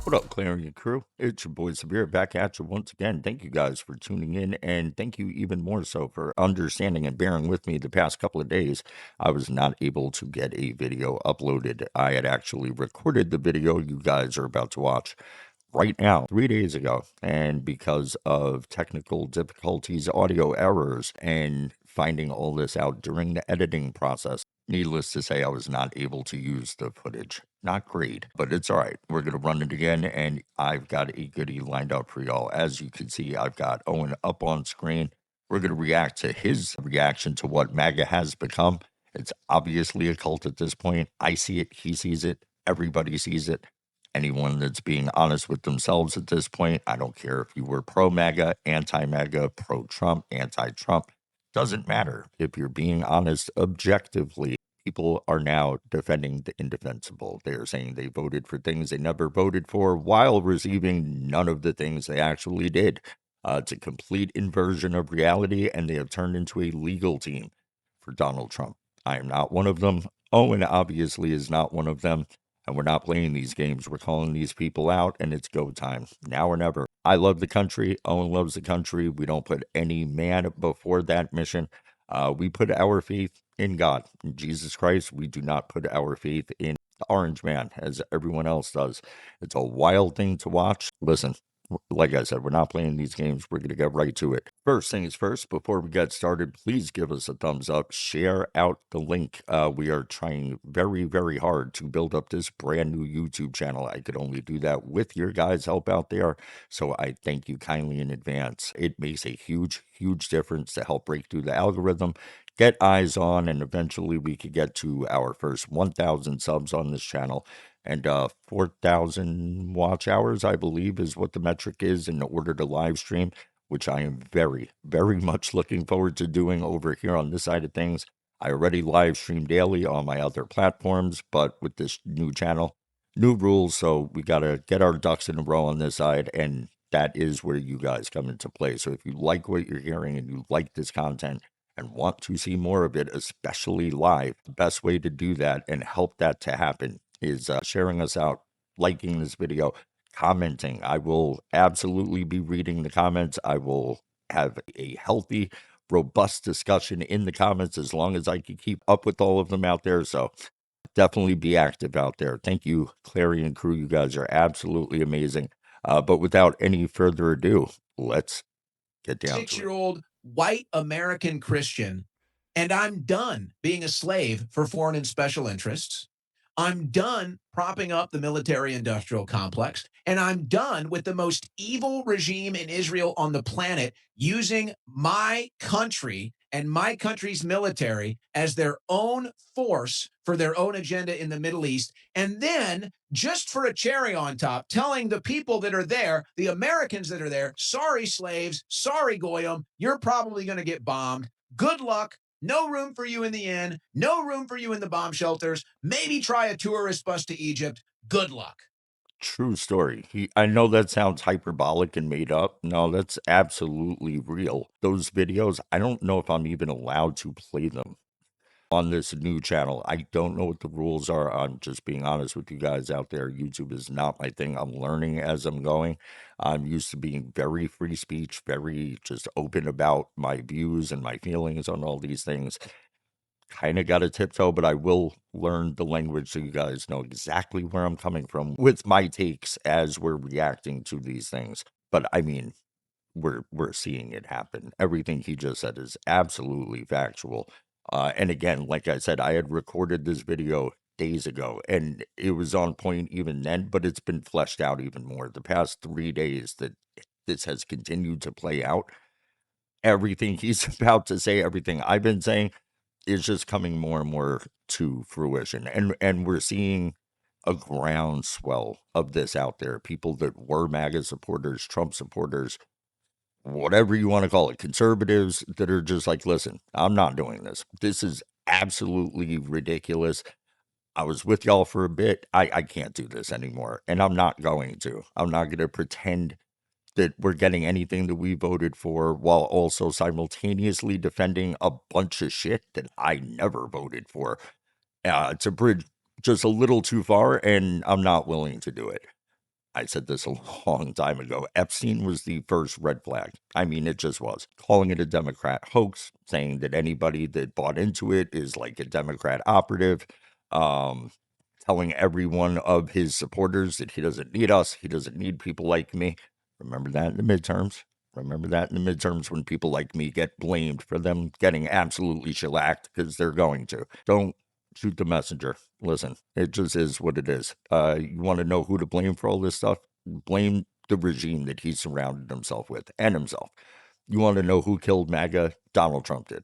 What up, Clarion crew? It's your boy Severe back at you once again. Thank you guys for tuning in, and thank you even more so for understanding and bearing with me the past couple of days. I was not able to get a video uploaded. I had actually recorded the video you guys are about to watch right now, 3 days ago, and because of technical difficulties, audio errors, and finding all this out during the editing process, needless to say, I was not able to use the footage. Not great, but it's all right. We're going to run it again, and I've got a goodie lined up for y'all. As you can see, I've got Owen up on screen. We're going to react to his reaction to what MAGA has become. It's obviously a cult at this point. I see it, he sees it, everybody sees it. Anyone that's being honest with themselves at this point, I don't care if you were pro MAGA, anti MAGA, pro Trump, anti Trump, doesn't matter. If you're being honest objectively, people are now defending the indefensible. They are saying they voted for things they never voted for while receiving none of the things they actually did. It's a complete inversion of reality, and they have turned into a legal team for Donald Trump. I am not one of them. Owen obviously is not one of them. And we're not playing these games. We're calling these people out, and it's go time. Now or never. I love the country. Owen loves the country. We don't put any man before that mission. We put our faith in God, in Jesus Christ. We do not put our faith in the orange man as everyone else does. It's a wild thing to watch. Listen, like I said, we're not playing these games. We're going to get right to it. First things first, before we get started, please give us a thumbs up. Share out the link. We are trying very, very hard to build up this brand new YouTube channel. I could only do that with your guys' help out there. So I thank you kindly in advance. It makes a huge, huge difference to help break through the algorithm, get eyes on, and eventually we could get to our first 1,000 subs on this channel. And 4,000 watch hours, I believe, is what the metric is in order to live stream, which I am very, very much looking forward to doing over here on this side of things. I already live stream daily on my other platforms, but with this new channel, new rules, so we got to get our ducks in a row on this side, and that is where you guys come into play. So if you like what you're hearing and you like this content and want to see more of it, especially live, the best way to do that and help that to happen is sharing us out, liking this video, commenting. I will absolutely be reading the comments. I will have a healthy, robust discussion in the comments as long as I can keep up with all of them out there. So definitely be active out there. Thank you, Clarion crew. You guys are absolutely amazing. But without any further ado, let's get down to it. 6-year-old white American Christian, and I'm done being a slave for foreign and special interests. I'm done propping up the military industrial complex, and I'm done with the most evil regime in Israel on the planet using my country and my country's military as their own force for their own agenda in the Middle East. And then, just for a cherry on top, telling the people that are there, the Americans that are there, sorry, slaves, sorry, Goyim, you're probably going to get bombed. Good luck. No room for you in the inn. No room for you in the bomb shelters. Maybe try a tourist bus to Egypt. Good luck. True story. I know that sounds hyperbolic and made up. No, that's absolutely real. Those videos, I don't know if I'm even allowed to play them on this new channel. I don't know what the rules are. I'm just being honest with you guys out there. YouTube is not my thing. I'm learning as I'm going. I'm used to being very free speech, very just open about my views and my feelings on all these things. Kind of got to tiptoe, but I will learn the language so you guys know exactly where I'm coming from with my takes as we're reacting to these things. But I mean, we're seeing it happen. Everything he just said is absolutely factual. And again, like I said, I had recorded this video days ago, and it was on point even then, but it's been fleshed out even more. The past 3 days that this has continued to play out, everything he's about to say, everything I've been saying, is just coming more and more to fruition. And we're seeing a groundswell of this out there. People that were MAGA supporters, Trump supporters, whatever you want to call it, conservatives that are just like, listen, I'm not doing this. This is absolutely ridiculous. I was with y'all for a bit. I can't do this anymore. And I'm not going to. I'm not going to pretend that we're getting anything that we voted for while also simultaneously defending a bunch of shit that I never voted for. It's a bridge just a little too far, and I'm not willing to do it. I said this a long time ago. Epstein was the first red flag. I mean, it just was. Calling it a Democrat hoax, saying that anybody that bought into it is like a Democrat operative, um, telling every one of his supporters that he doesn't need us, he doesn't need people like me. Remember that in the midterms? Remember that in the midterms when people like me get blamed for them getting absolutely shellacked because they're going to. Don't shoot the messenger. Listen, it just is what it is. You want to know who to blame for all this stuff? Blame the regime that he surrounded himself with and himself. You want to know who killed MAGA? Donald Trump did.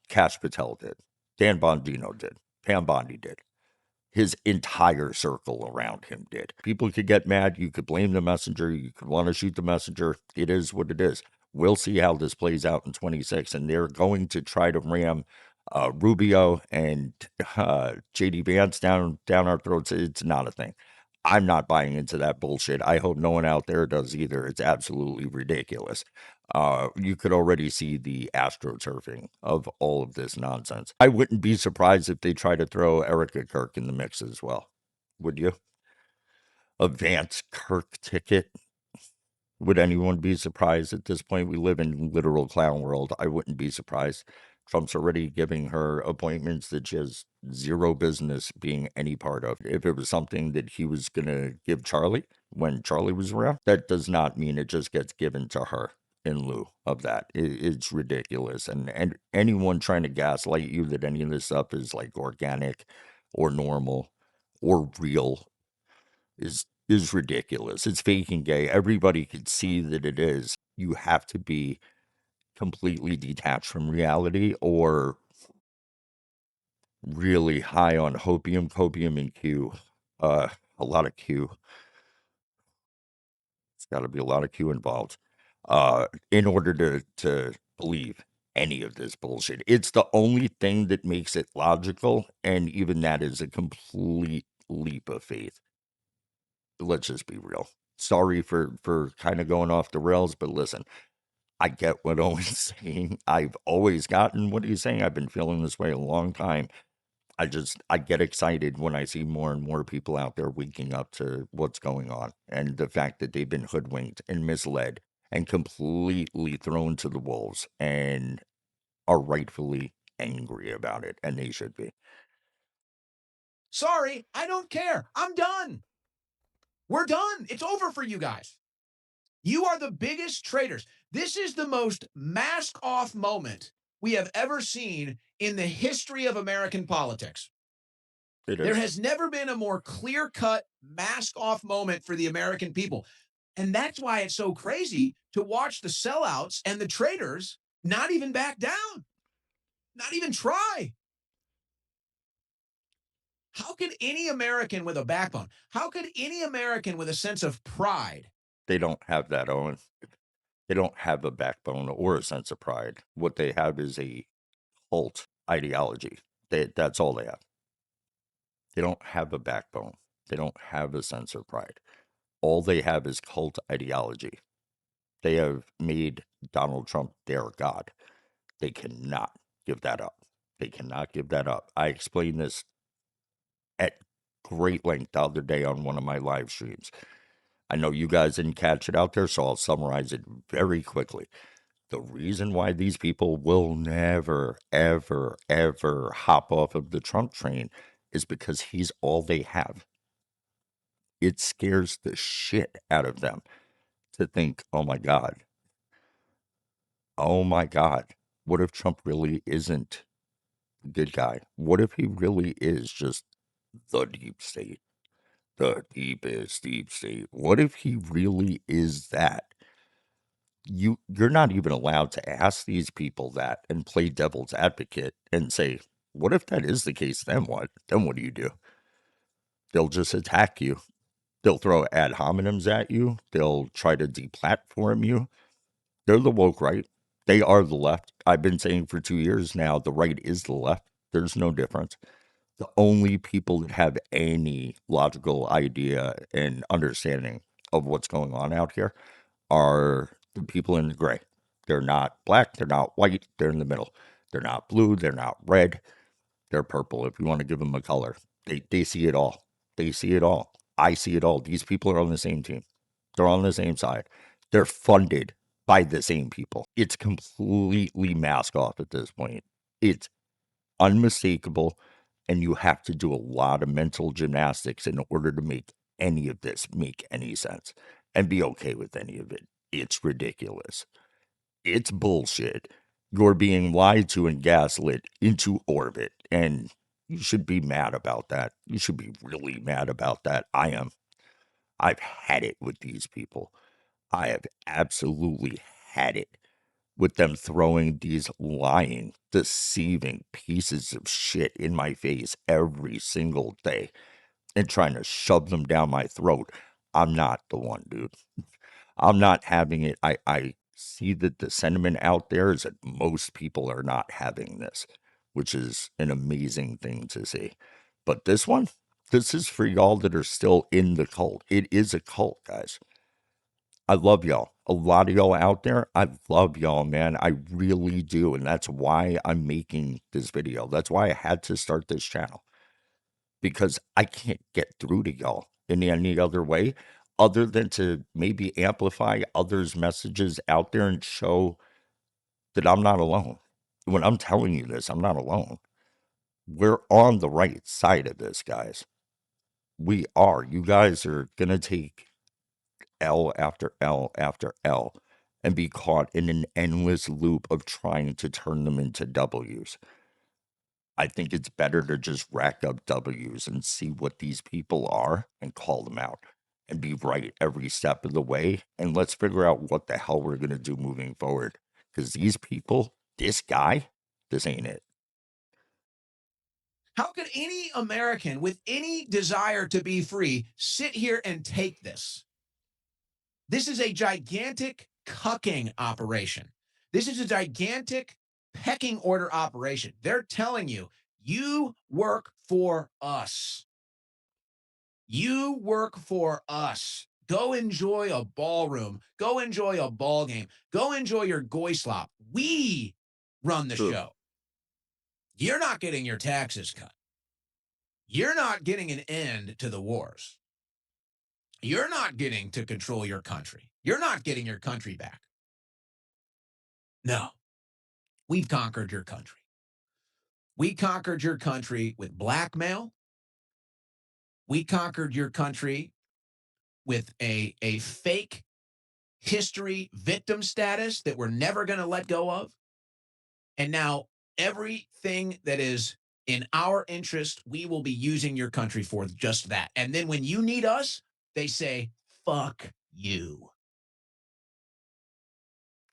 Cash Patel did. Dan Bongino did. Pam Bondi did. His entire circle around him did. People could get mad. You could blame the messenger. You could want to shoot the messenger. It is what it is. We'll see how this plays out in 26. And they're going to try to ram Rubio and JD Vance down our throats. It's not a thing. I'm not buying into that bullshit. I hope no one out there does either. It's absolutely ridiculous. You could already see the astroturfing of all of this nonsense. I wouldn't be surprised if they try to throw Erica Kirk in the mix as well. Would you? A Vance Kirk ticket? Would anyone be surprised at this point? We live in literal clown world. I wouldn't be surprised. Trump's already giving her appointments that she has zero business being any part of. If it was something that he was going to give Charlie when Charlie was around, that does not mean it just gets given to her in lieu of that. It's ridiculous. And anyone trying to gaslight you that any of this stuff is like organic or normal or real is ridiculous. It's fake and gay. Everybody could see that it is. You have to be completely detached from reality or really high on hopium, copium, and Q. A lot of Q. It's got to be a lot of Q involved in order to believe any of this bullshit. It's the only thing that makes it logical, and even that is a complete leap of faith. Let's just be real. Sorry for kind of going off the rails, but listen, I get what Owen's saying. I've always gotten what he's saying. I've been feeling this way a long time. I get excited when I see more and more people out there waking up to what's going on and the fact that they've been hoodwinked and misled and completely thrown to the wolves and are rightfully angry about it, and they should be. Sorry, I don't care. I'm done. We're done. It's over for you guys. You are the biggest traitors. This is the most mask off moment we have ever seen in the history of American politics. It There is. has never been a more clear cut mask off moment for the American people. And that's why it's so crazy to watch the sellouts and the traitors not even back down, not even try. How could any American with a backbone, how could any American with a sense of pride? They don't have that, Owen. They don't have a backbone or a sense of pride. What they have is a cult ideology. That's all they have. They don't have a backbone. They don't have a sense of pride. All they have is cult ideology. They have made Donald Trump their God. They cannot give that up. They cannot give that up. I explained this at great length the other day on one of my live streams. I know you guys didn't catch it out there, so I'll summarize it very quickly. The reason why these people will never, ever, ever hop off of the Trump train is because he's all they have. It scares the shit out of them to think, oh my God, what if Trump really isn't the good guy? What if he really is just the deep state, the deepest deep state? What if he really is that? You're not even allowed to ask these people that and play devil's advocate and say, what if that is the case? Then what? Then what do you do? They'll just attack you. They'll throw ad hominems at you. They'll try to deplatform you. They're the woke right. They are the left. I've been saying for 2 years now, the right is the left. There's no difference. The only people that have any logical idea and understanding of what's going on out here are the people in the gray. They're not black, they're not white, they're in the middle. They're not blue, they're not red, they're purple if you want to give them a color. They see it all. They see it all. I see it all. These people are on the same team. They're on the same side. They're funded by the same people. It's completely mask off at this point. It's unmistakable, and you have to do a lot of mental gymnastics in order to make any of this make any sense and be okay with any of it. It's ridiculous. It's bullshit. You're being lied to and gaslit into orbit, and you should be mad about that. You should be really mad about that. I am. I've had it with these people. I have absolutely had it with them throwing these lying, deceiving pieces of shit in my face every single day and trying to shove them down my throat. I'm not the one, dude. I'm not having it. I see that the sentiment out there is that most people are not having this, which is an amazing thing to see. But this one, this is for y'all that are still in the cult. It is a cult, guys. I love y'all. A lot of y'all out there, I love y'all, man. I really do. And that's why I'm making this video. That's why I had to start this channel because I can't get through to y'all in any other way other than to maybe amplify others' messages out there and show that I'm not alone. When I'm telling you this, I'm not alone. We're on the right side of this, guys. We are. You guys are going to take L after L after L and be caught in an endless loop of trying to turn them into W's. I think it's better to just rack up W's and see what these people are and call them out and be right every step of the way. And let's figure out what the hell we're going to do moving forward. Because these people, this guy, this ain't it. How could any American with any desire to be free sit here and take this? This is a gigantic cucking operation. This is a gigantic pecking order operation. They're telling you, you work for us. You work for us. Go enjoy a ballroom. Go enjoy a ball game. Go enjoy your goy slop. We run the True. show. You're not getting your taxes cut. You're not getting an end to the wars. You're not getting to control your country. You're not getting your country back. No, we've conquered your country. We conquered your country with blackmail. We conquered your country with a fake history victim status that we're never going to let go of. And now everything that is in our interest, we will be using your country for just that. And then when you need us, they say, fuck you.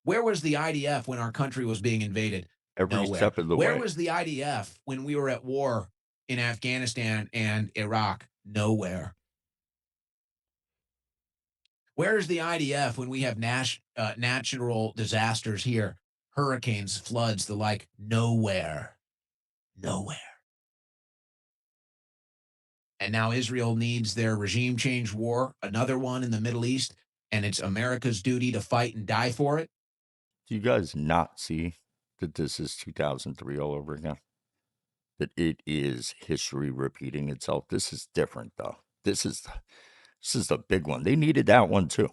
Where was the IDF when our country was being invaded? Every Nowhere. step of the Where way. was the IDF when we were at war in Afghanistan and Iraq? Nowhere. Where is the IDF when we have natural disasters here? Hurricanes, floods, the like? Nowhere. Nowhere. And now Israel needs their regime change war, another one in the Middle East, and it's America's duty to fight and die for it. Do you guys not see that this is 2003 all over again? That it is history repeating itself. This is different though. This is the big one. They needed that one too.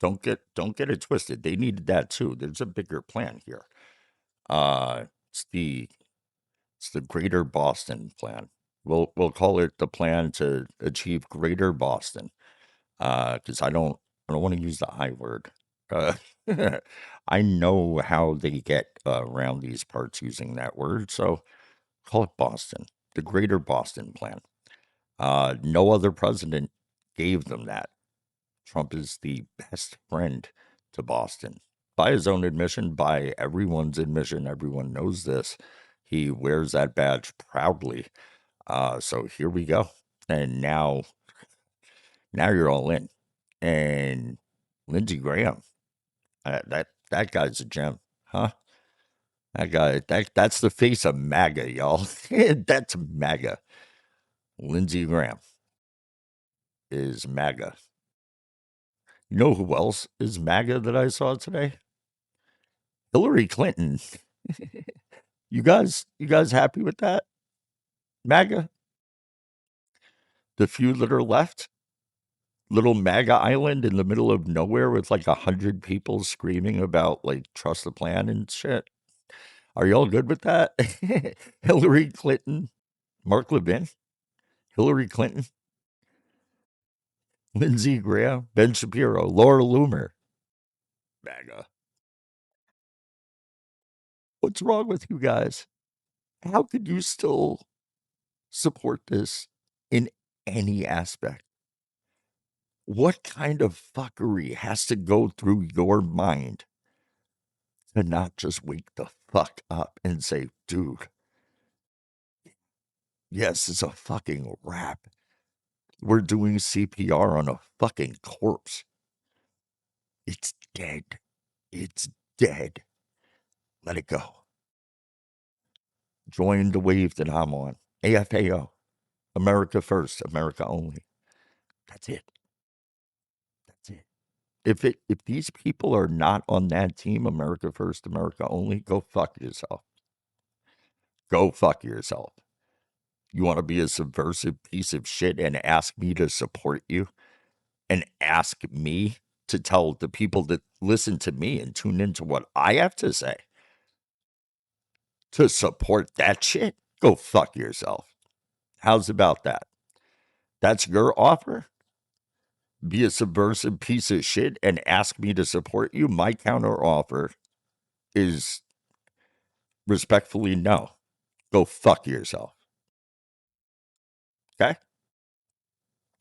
Don't get it twisted. They needed that too. There's a bigger plan here. Uh it's the it's the Greater Boston Plan. We'll call it the plan to achieve Greater Boston. Because I don't want to use the I word. Uh, I know how they get around these parts using that word, so call it Boston, the Greater Boston Plan. No other president gave them that. Trump is the best friend to Boston. By his own admission, by everyone's admission, everyone knows this. He wears that badge proudly. So here we go. And now you're all in. And Lindsey Graham, that guy's a gem, huh? That guy, that's the face of MAGA, y'all. That's MAGA. Lindsey Graham is MAGA. You know who else is MAGA that I saw today? Hillary Clinton. You guys happy with that? MAGA? The few that are left? little Maga Island in the middle of nowhere with like 100 people screaming about like trust the plan and shit. Are y'all good with that? Hillary Clinton, Mark Levin, Hillary Clinton, Lindsey Graham, Ben Shapiro, Laura Loomer, MAGA. What's wrong with you guys? How could you still support this in any aspect? What kind of fuckery has to go through your mind to not just wake the fuck up and say, dude, yes, it's a fucking wrap. We're doing CPR on a fucking corpse. It's dead. It's dead. Let it go. Join the wave that I'm on. AFAO. America first, America only. That's it. That's it. If these people are not on that team, America first, America only, go fuck yourself. Go fuck yourself. You want to be a subversive piece of shit and ask me to support you and ask me to tell the people that listen to me and tune into what I have to say to support that shit? Go fuck yourself. How's about that? That's your offer? Be a subversive piece of shit and ask me to support you? My counter offer is respectfully no. Go fuck yourself. Okay?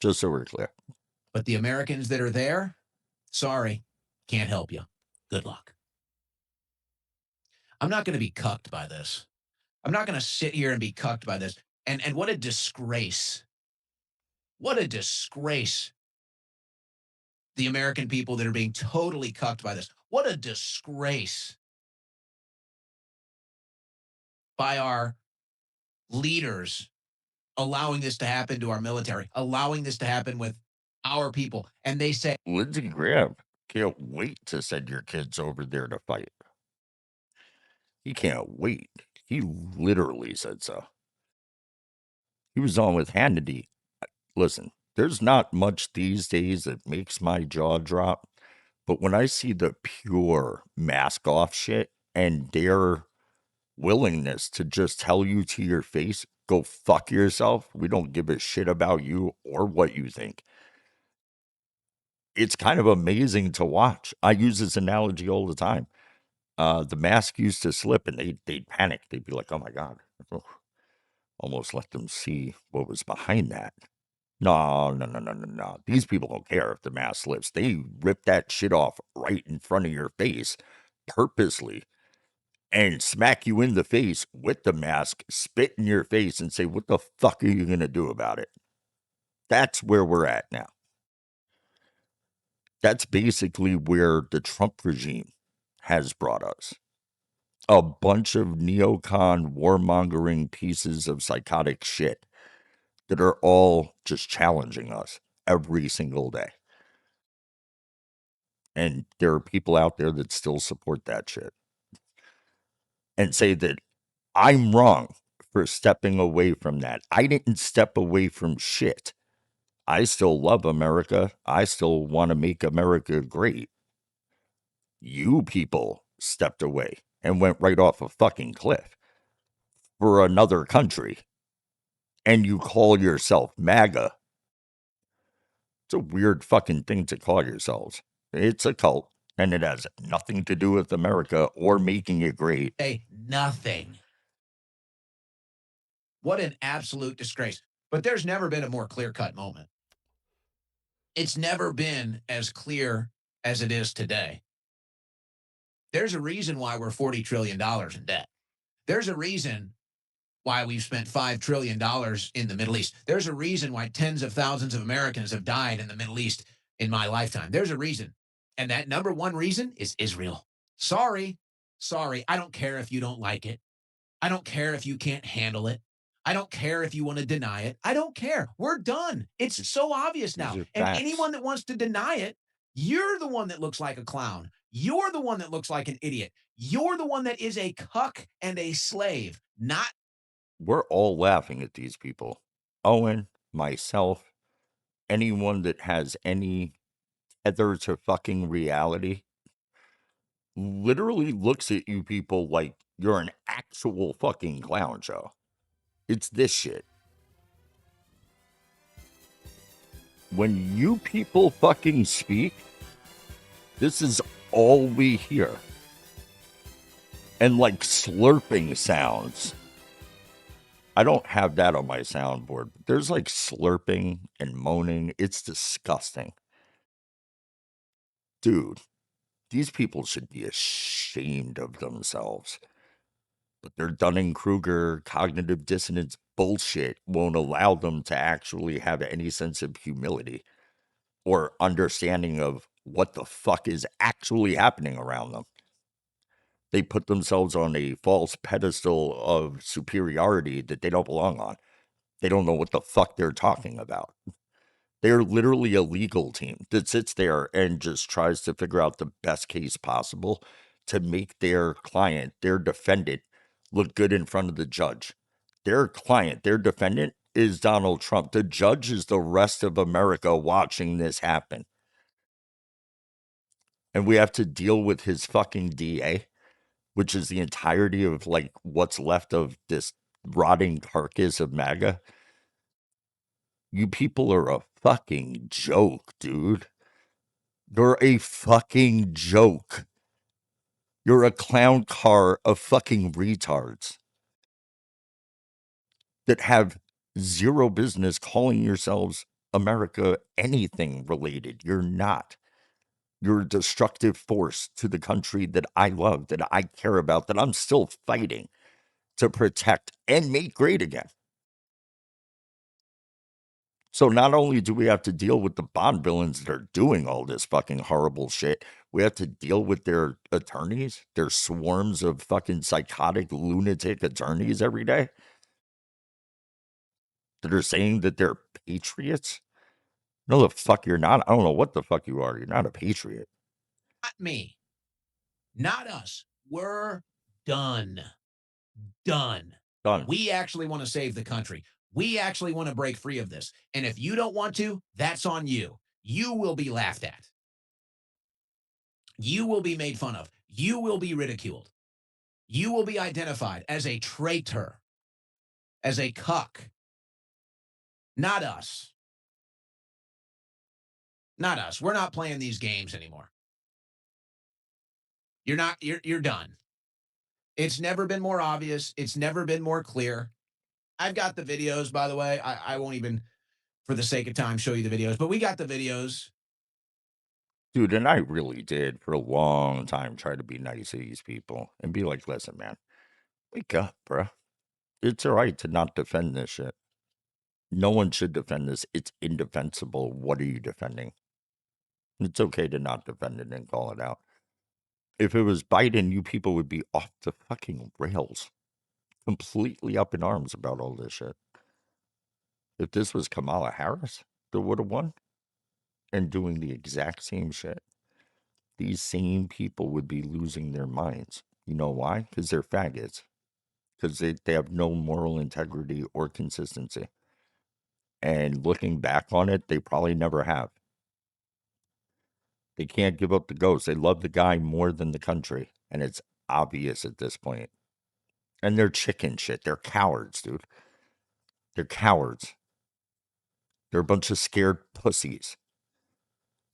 Just so we're clear. But the Americans that are there, sorry, can't help you. Good luck. I'm not going to be cucked by this. I'm not going to sit here and be cucked by this. And what a disgrace. What a disgrace. The American people that are being totally cucked by this. What a disgrace by our leaders allowing this to happen to our military, allowing this to happen with our people. And they say, Lindsey Graham can't wait to send your kids over there to fight. He can't wait. He literally said so. He was on with Hannity. Listen, there's not much these days that makes my jaw drop, but when I see the pure mask off shit and their willingness to just tell you to your face, go fuck yourself, we don't give a shit about you or what you think. It's kind of amazing to watch. I use this analogy all the time. The mask used to slip and they'd panic. They'd be like, oh my God, almost let them see what was behind that. No, no, no, no, no, no. These people don't care if the mask slips. They rip that shit off right in front of your face purposely and smack you in the face with the mask, spit in your face, and say, what the fuck are you going to do about it? That's where we're at now. That's basically where the Trump regime has brought us. A bunch of neocon warmongering pieces of psychotic shit that are all just challenging us every single day. And there are people out there that still support that shit and say that I'm wrong for stepping away from that. I didn't step away from shit. I still love America. I still want to make America great. You people stepped away and went right off a fucking cliff for another country. And you call yourself MAGA. It's a weird fucking thing to call yourselves. It's a cult, and it has nothing to do with America or making it great. hey, nothing. What an absolute disgrace. But there's never been a more clear cut moment. It's never been as clear as it is today. There's a reason why we're $40 trillion in debt. There's a reason why we've spent $5 trillion in the Middle East. There's a reason why tens of thousands of Americans have died in the Middle East in my lifetime. There's a reason. And that number one reason is Israel. Sorry. Sorry. I don't care if you don't like it. I don't care if you can't handle it. I don't care if you want to deny it. I don't care. We're done. It's so obvious These now. are And facts. anyone that wants to deny it, you're the one that looks like a clown. You're the one that looks like an idiot. You're the one that is a cuck and a slave, not We're all laughing at these people. Owen, myself, anyone that has any tether to fucking reality literally looks at you people like you're an actual fucking clown show. It's this shit. When you people fucking speak, this is all we hear. And like slurping sounds. I don't have that on my soundboard. But there's like slurping and moaning. It's disgusting. Dude, these people should be ashamed of themselves. But their Dunning-Kruger cognitive dissonance bullshit won't allow them to actually have any sense of humility or understanding of what the fuck is actually happening around them. They put themselves on a false pedestal of superiority that they don't belong on. They don't know what the fuck they're talking about. They're literally a legal team that sits there and just tries to figure out the best case possible to make their client, their defendant, look good in front of the judge. Their client, their defendant is Donald Trump. The judge is the rest of America watching this happen. And we have to deal with his fucking DA, which is the entirety of like what's left of this rotting carcass of MAGA. You people are a fucking joke, dude. You're a fucking joke. You're a clown car of fucking retards that have zero business calling yourselves America anything related. You're not. You're a destructive force to the country that I love, that I care about, that I'm still fighting to protect and make great again. So not only do we have to deal with the Bond villains that are doing all this fucking horrible shit, we have to deal with their attorneys, their swarms of fucking psychotic lunatic attorneys every day that are saying that they're patriots. No, the fuck you're not. I don't know what the fuck you are. You're not a patriot. Not me, not us. We're done. Done. Done. We actually want to save the country. We actually want to break free of this. And if you don't want to, that's on you. You will be laughed at. You will be made fun of. You will be ridiculed. You will be identified as a traitor, as a cuck. Not us. Not us. We're not playing these games anymore. You're done. It's never been more obvious. It's never been more clear. I've got the videos, by the way. I won't even, for the sake of time, show you the videos, but we got the videos. Dude, and I really did for a long time try to be nice to these people and be like, listen, man, wake up, bruh. It's all right to not defend this shit. No one should defend this. It's indefensible. What are you defending? It's okay to not defend it and call it out. If it was Biden, you people would be off the fucking rails, completely up in arms about all this shit. If this was Kamala Harris that would have won and doing the exact same shit, these same people would be losing their minds. You know why? Because they're faggots. Because they have no moral integrity or consistency. And looking back on it, they probably never have. They can't give up the ghost. They love the guy more than the country. And it's obvious at this point. And they're chicken shit. They're cowards, dude. They're cowards. They're a bunch of scared pussies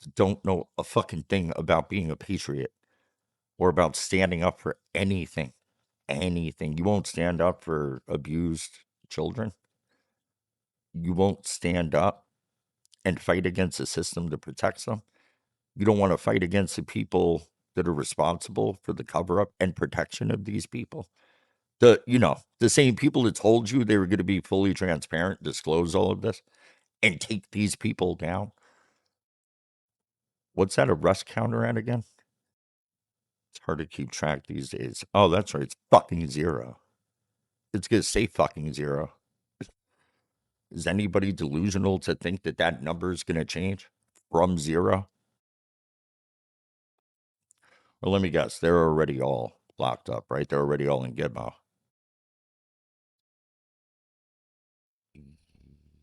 that don't know a fucking thing about being a patriot or about standing up for anything. Anything. You won't stand up for abused children. You won't stand up and fight against a system that protects them. You don't want to fight against the people that are responsible for the cover up and protection of these people. The same people that told you they were going to be fully transparent, disclose all of this, and take these people down. What's that arrest counter at again? It's hard to keep track these days. Oh, that's right. It's fucking zero. It's going to say fucking zero. Is anybody delusional to think that that number is going to change from zero? Well, let me guess. They're already all locked up, right? They're already all in Gitmo.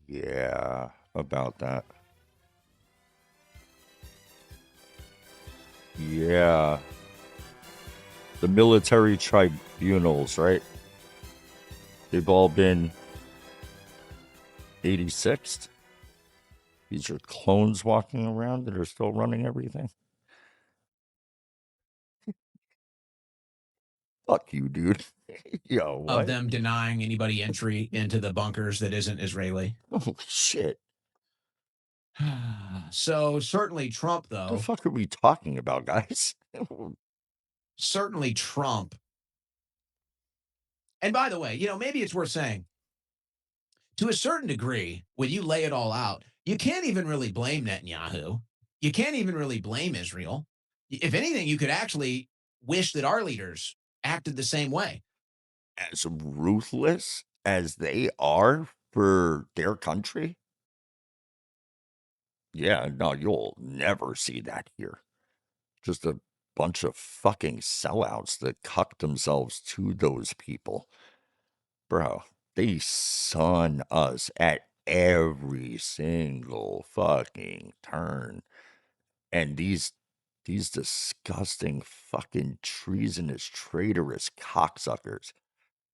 Yeah, about that. Yeah. The military tribunals, right? They've all been 86th. These are clones walking around that are still running everything. Fuck you, dude. Yo, Of what? them denying anybody entry into the bunkers that isn't Israeli. Holy shit. So certainly Trump, What the though, fuck are we talking about, guys? certainly Trump. And by the way, maybe it's worth saying to a certain degree, when you lay it all out, you can't even really blame Netanyahu. You can't even really blame Israel. If anything, you could actually wish that our leaders acted the same way. As ruthless as they are for their country, yeah, no, you'll never see that here. Just a bunch of fucking sellouts that cuck themselves to those people. Bro, they son us at every single fucking turn. And these disgusting fucking treasonous, traitorous cocksuckers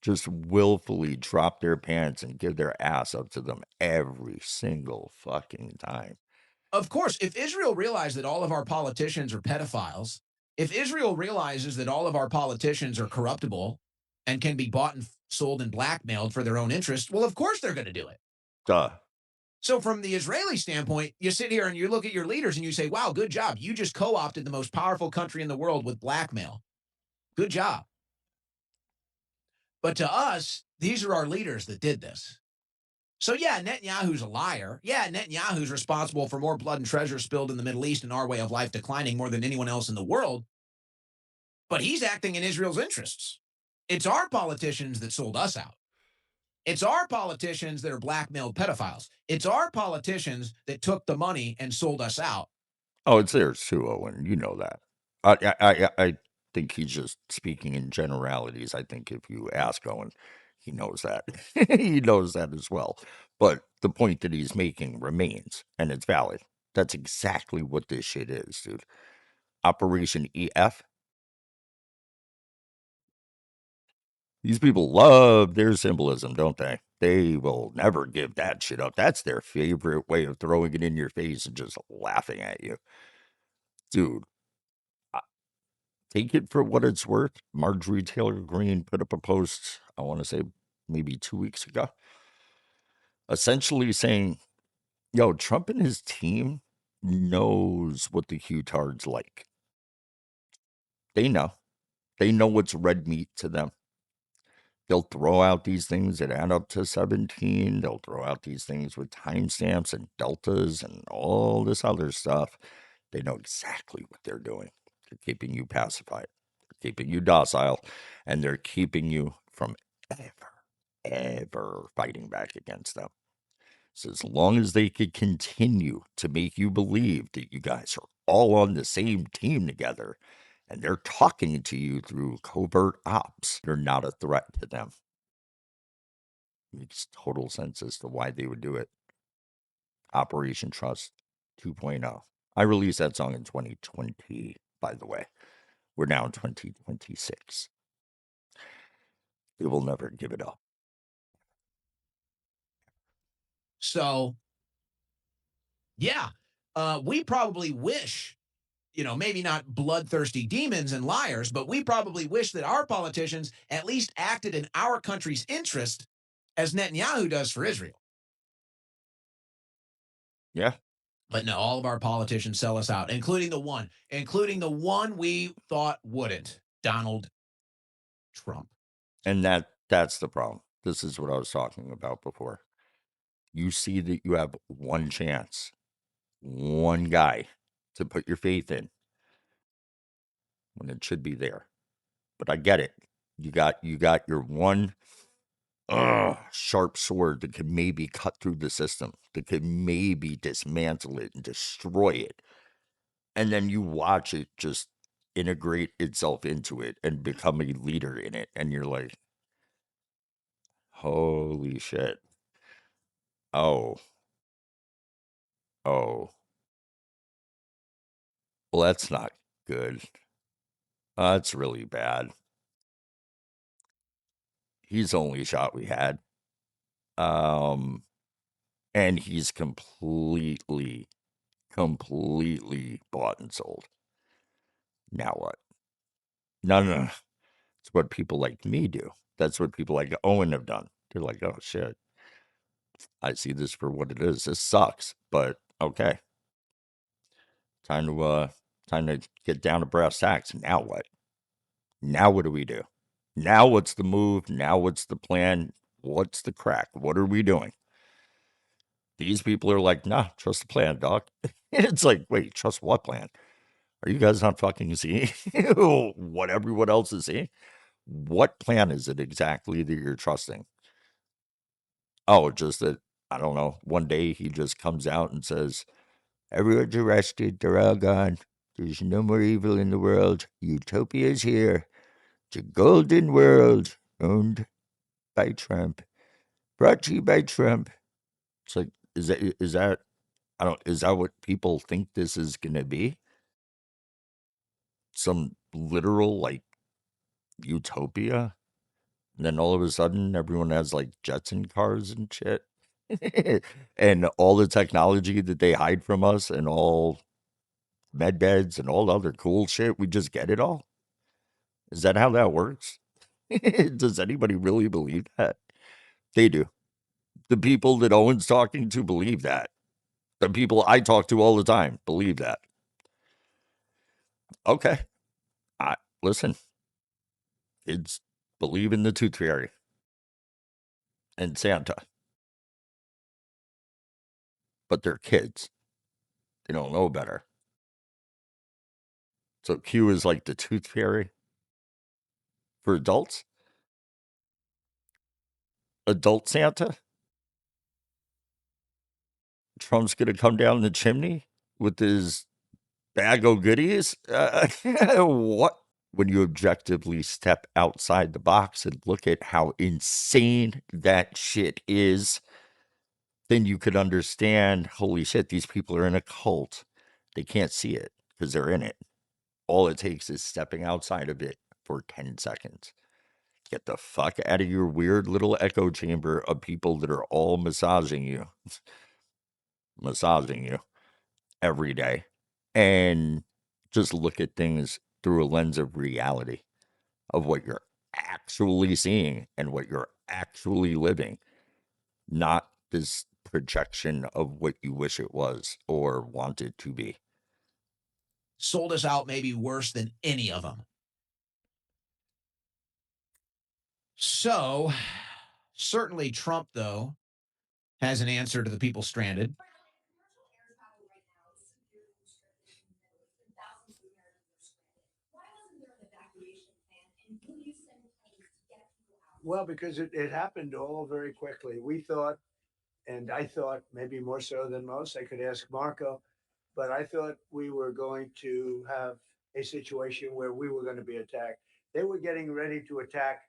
just willfully drop their pants and give their ass up to them every single fucking time. Of course, if Israel realized that all of our politicians are pedophiles, if Israel realizes that all of our politicians are corruptible and can be bought and sold and blackmailed for their own interest, well, of course they're going to do it. Duh. So, from the Israeli standpoint, you sit here and you look at your leaders and you say, wow, good job. You just co opted the most powerful country in the world with blackmail. Good job. But to us, these are our leaders that did this. So, yeah, Netanyahu's a liar. Yeah, Netanyahu's responsible for more blood and treasure spilled in the Middle East and our way of life declining more than anyone else in the world. But he's acting in Israel's interests. It's our politicians that sold us out. It's our politicians that are blackmailed pedophiles. It's our politicians that took the money and sold us out. Oh, it's theirs too, Owen. You know that. I think he's just speaking in generalities. I think if you ask Owen, he knows that. He knows that as well. But the point that he's making remains, and it's valid. That's exactly what this shit is, dude. Operation EF. These people love their symbolism, don't they? They will never give that shit up. That's their favorite way of throwing it in your face and just laughing at you. Dude, take it for what it's worth. Marjorie Taylor Greene put up a post, I want to say maybe 2 weeks ago, essentially saying, yo, Trump and his team knows what the Q-tards like. They know. They know what's red meat to them. They'll throw out these things that add up to 17. They'll throw out these things with timestamps and deltas and all this other stuff. They know exactly what they're doing. They're keeping you pacified, they're keeping you docile, and they're keeping you from ever fighting back against them. So as long as they could continue to make you believe that you guys are all on the same team together and they're talking to you through covert ops, you're not a threat to them. Makes total sense as to why they would do it. Operation Trust 2.0. I released that song in 2020, by the way. We're now in 2026. They will never give it up. So, yeah, we probably wish, maybe not bloodthirsty demons and liars, but we probably wish that our politicians at least acted in our country's interest as Netanyahu does for Israel. Yeah. But no, all of our politicians sell us out, including the one we thought wouldn't, Donald Trump. And that's the problem. This is what I was talking about before. You see that you have one chance, one guy to put your faith in when it should be there. But I get it. You got your one sharp sword that could maybe cut through the system, that could maybe dismantle it and destroy it. And then you watch it just integrate itself into it and become a leader in it. And you're like, holy shit. Oh, oh. Well, that's not good. That's really bad. He's the only shot we had. Um, and he's completely bought and sold. Now what? No. It's what people like me do. That's what people like Owen have done. They're like, oh shit, I see this for what it is. This sucks, but okay. Time to time to get down to brass tacks. Now what? Now what do we do? Now what's the move? Now what's the plan? What's the crack? What are we doing? These people are like, nah, trust the plan, dog. It's like, wait, trust what plan? Are you guys not fucking seeing what everyone else is seeing? What plan is it exactly that you're trusting? Oh, just that, I don't know. One day he just comes out and says, everyone's arrested. They're all gone. There's no more evil in the world. Utopia's here. It's a golden world owned by Trump. Brought to you by Trump. It's like, is that I don't is that what people think this is gonna be? Some literal like utopia? And then all of a sudden everyone has like jets and cars and shit. And all the technology that they hide from us and all med beds and all the other cool shit, we just get it all? Is that how that works? Does anybody really believe that? They do. The people that Owen's talking to believe that. The people I talk to all the time believe that. Okay. I listen, kids believe in the tooth fairy and Santa, but they're kids. They don't know better. So Q is like the tooth fairy for adults. Adult Santa. Trump's gonna come down the chimney with his bag of goodies. What? When you objectively step outside the box and look at how insane that shit is, then you could understand, holy shit, these people are in a cult. They can't see it because they're in it. All it takes is stepping outside of it for 10 seconds. Get the fuck out of your weird little echo chamber of people that are all massaging you every day, and just look at things through a lens of reality, of what you're actually seeing and what you're actually living, not this projection of what you wish it was or want it to be. Sold us out maybe worse than any of them. So, certainly Trump, though, has an answer to the people stranded. Well, because it happened all very quickly. We thought, and I thought maybe more so than most, I could ask Marco, but I thought we were going to have a situation where we were going to be attacked. They were getting ready to attack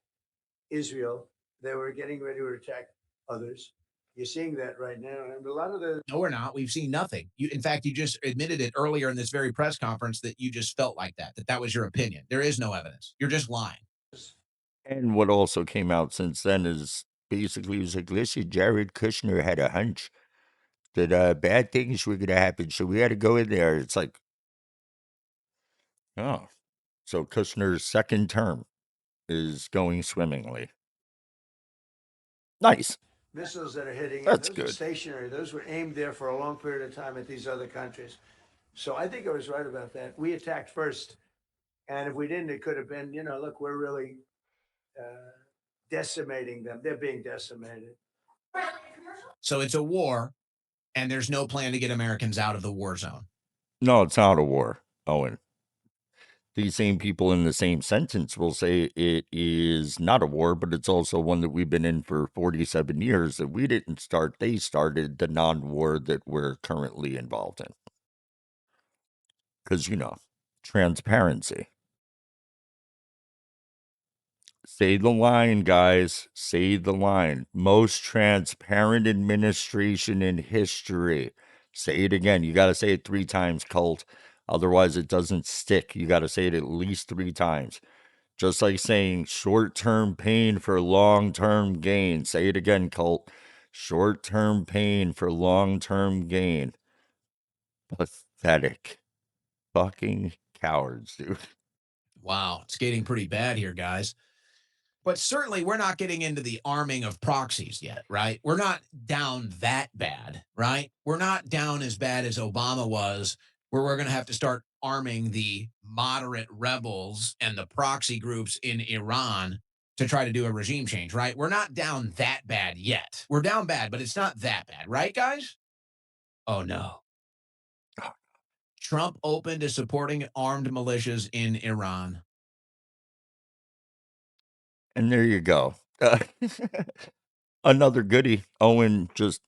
Israel. They were getting ready to attack others. You're seeing that right now. And a lot of the No, we're not. We've seen nothing. In fact, you just admitted it earlier in this very press conference that you just felt like that was your opinion. There is no evidence. You're just lying. And what also came out since then is basically, it was like, listen, Jared Kushner had a hunch that bad things were going to happen, so we had to go in there. It's like, oh, so Kushner's second term is going swimmingly. Nice. missiles that are hitting it, That's those are good. stationary. Those were aimed there for a long period of time at these other countries. So I think I was right about that. We attacked first. And if we didn't, it could have been, look, we're really decimating them. They're being decimated. So it's a war, and there's no plan to get Americans out of the war zone. No, it's not a war, Owen. These same people in the same sentence will say it is not a war, but it's also one that we've been in for 47 years that we didn't start. They started the non-war that we're currently involved in. Because, transparency. Say the line, guys. Say the line. Most transparent administration in history. Say it again. You got to say it 3 times, cult. Otherwise, it doesn't stick. You got to say it at least 3 times. Just like saying short-term pain for long-term gain. Say it again, cult. Short-term pain for long-term gain. Pathetic. Fucking cowards, dude. Wow, it's getting pretty bad here, guys. But certainly we're not getting into the arming of proxies yet, right? We're not down that bad, right? We're not down as bad as Obama was, where we're going to have to start arming the moderate rebels and the proxy groups in Iran to try to do a regime change, right? We're not down that bad yet. We're down bad, but it's not that bad, right, guys? Oh, no. Trump open to supporting armed militias in Iran. And there you go. Another goodie. Owen just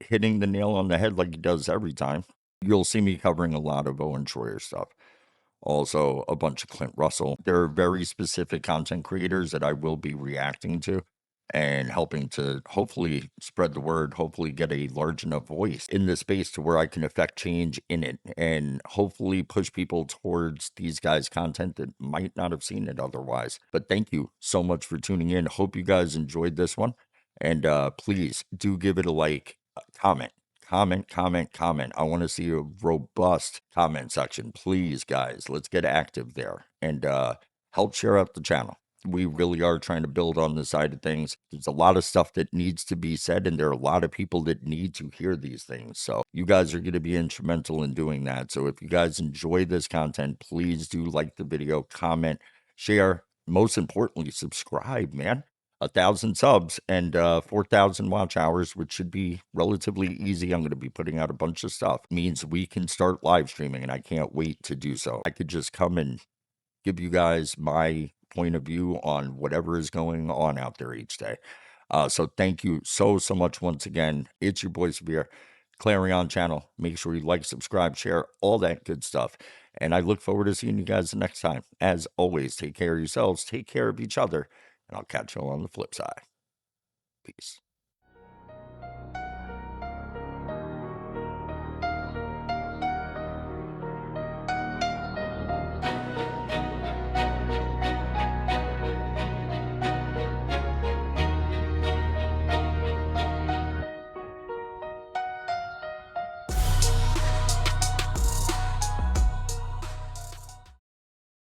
hitting the nail on the head like he does every time. You'll see me covering a lot of Owen Shroyer stuff. Also, a bunch of Clint Russell. There are very specific content creators that I will be reacting to and helping to hopefully spread the word, hopefully get a large enough voice in the space to where I can affect change in it and hopefully push people towards these guys' content that might not have seen it otherwise. But thank you so much for tuning in. Hope you guys enjoyed this one. And please do give it a like, comment. Comment. I want to see a robust comment section. Please, guys, let's get active there and help share out the channel. We really are trying to build on this side of things. There's a lot of stuff that needs to be said, and there are a lot of people that need to hear these things. So you guys are going to be instrumental in doing that. So if you guys enjoy this content, please do like the video, comment, share. Most importantly, subscribe, man. 1,000 subs and 4,000 watch hours, which should be relatively easy. I'm going to be putting out a bunch of stuff. Means we can start live streaming, and I can't wait to do so. I could just come and give you guys my point of view on whatever is going on out there each day. So thank you so much once again. It's your boy Severe, Clarion Channel. Make sure you like, subscribe, share, all that good stuff. And I look forward to seeing you guys the next time. As always, take care of yourselves, take care of each other, and I'll catch you on the flip side.